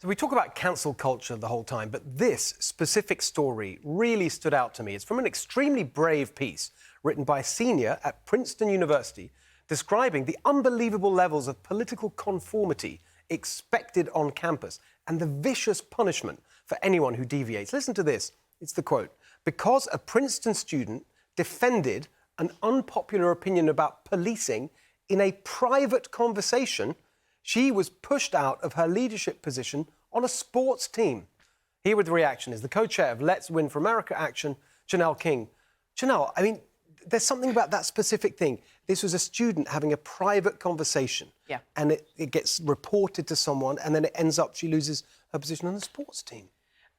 We talk about cancel culture the whole time, but this specific story really stood out to me. It's from an extremely brave piece written by a senior at Princeton University describing the unbelievable levels of political conformity expected on campus and the vicious punishment for anyone who deviates. Listen to this. It's the quote. Because a Princeton student defended an unpopular opinion about policing in a private conversation, she was pushed out of her leadership position on a sports team. Here with the reaction is the co-chair of Let's Win for America Action, Janelle King. Janelle, I mean, there's something about that specific thing. This was a student having a private conversation. Yeah. And it gets reported to someone, and then it ends up she loses her position on the sports team.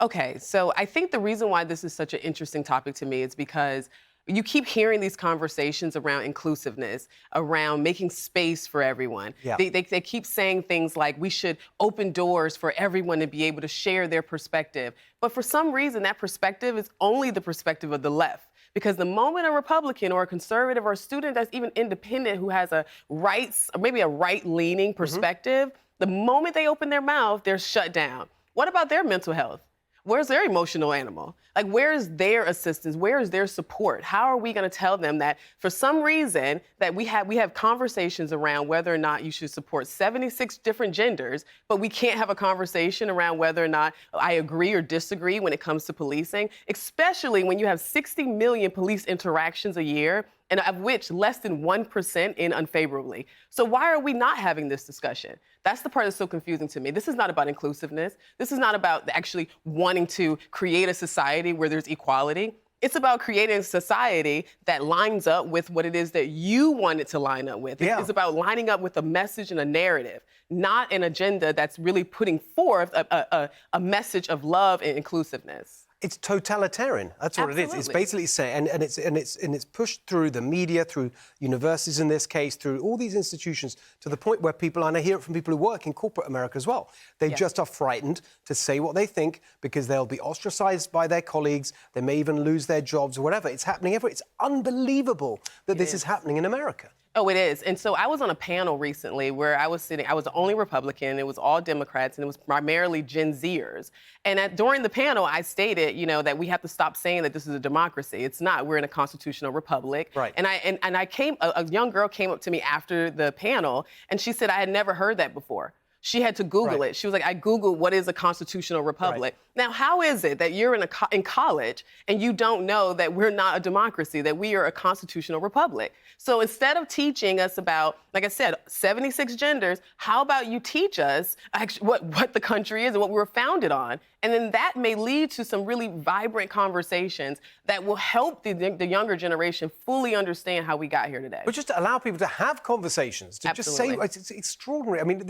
Okay, so I think the reason why this is such an interesting topic to me is because you keep hearing these conversations around inclusiveness, around making space for everyone. Yeah. They keep saying things like we should open doors for everyone to be able to share their perspective. But for some reason, that perspective is only the perspective of the left. Because the moment a Republican or a conservative or a student that's even independent who has a rights, or maybe a right-leaning perspective, the moment they open their mouth, they're shut down. What about their mental health? Where's their emotional animal? Like, where is their assistance? Where is their support? How are we going to tell them that for some reason that we have conversations around whether or not you should support 76 different genders, but we can't have a conversation around whether or not I agree or disagree when it comes to policing, especially when you have 60 million police interactions a year, and of which less than 1% end unfavorably. So why are we not having this discussion? That's the part that's so confusing to me. This is not about inclusiveness. This is not about actually wanting to create a society where there's equality. It's about creating a society that lines up with what it is that you want it to line up with. Yeah. It's about lining up with a message and a narrative, not an agenda that's really putting forth a message of love and inclusiveness. It's totalitarian. That's what it is. It's basically saying, and it's pushed through the media, through universities in this case, through all these institutions, to the point where people, and I hear it from people who work in corporate America as well, they just are frightened to say what they think because they'll be ostracized by their colleagues. They may even lose their jobs or whatever. It's happening everywhere. It's unbelievable that this is happening in America. Oh, it is. And so I was on a panel recently where I was the only Republican. It was all Democrats, and it was primarily Gen Zers. And during the panel, I stated, that we have to stop saying that this is a democracy. It's not. We're in a constitutional republic. Right. And a young girl came up to me after the panel, and she said I had never heard that before. She had to Google it. She was like, I Googled what is a constitutional republic. Now, how is it that you're in college and you don't know that we're not a democracy, that we are a constitutional republic? So instead of teaching us about, like I said, 76 genders, how about you teach us actually what the country is and what we were founded on? And then that may lead to some really vibrant conversations that will help the younger generation fully understand how we got here today. But just to allow people to have conversations, to just say, it's extraordinary. I mean,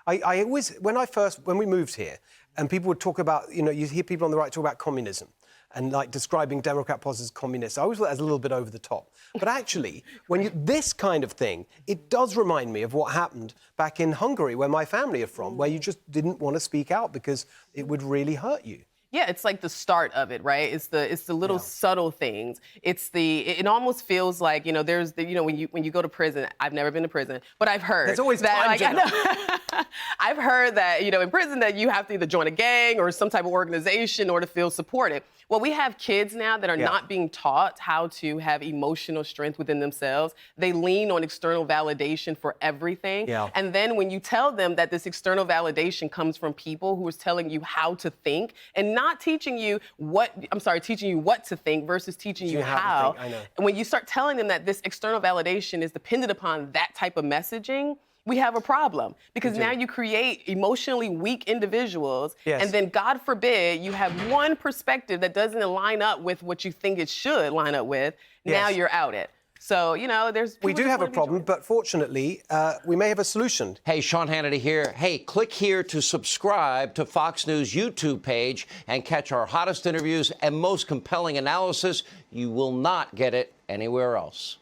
I always, when we moved here, and people would talk about, you hear people on the right talk about communism and like describing Democrat policies as communist. I always thought that was a little bit over the top. But actually, this kind of thing, it does remind me of what happened back in Hungary, where my family are from, where you just didn't want to speak out because it would really hurt you. Yeah, it's like the start of it, right? It's the little subtle things. It almost feels like, there's when you go to prison. I've never been to prison, but I've heard there's always that. I've heard that in prison that you have to either join a gang or some type of organization or to feel supported. Well, we have kids now that are not being taught how to have emotional strength within themselves. They lean on external validation for everything. Yeah. And then when you tell them that this external validation comes from people who is telling you how to think and not teaching you teaching you what to think versus teaching you how. I know. And when you start telling them that this external validation is dependent upon that type of messaging, we have a problem because now you create emotionally weak individuals, and then God forbid you have one perspective that doesn't line up with what you think it should line up with. Now you're out it. So, we do have a problem, but fortunately, we may have a solution. Hey, Sean Hannity here. Hey, click here to subscribe to Fox News YouTube page and catch our hottest interviews and most compelling analysis. You will not get it anywhere else.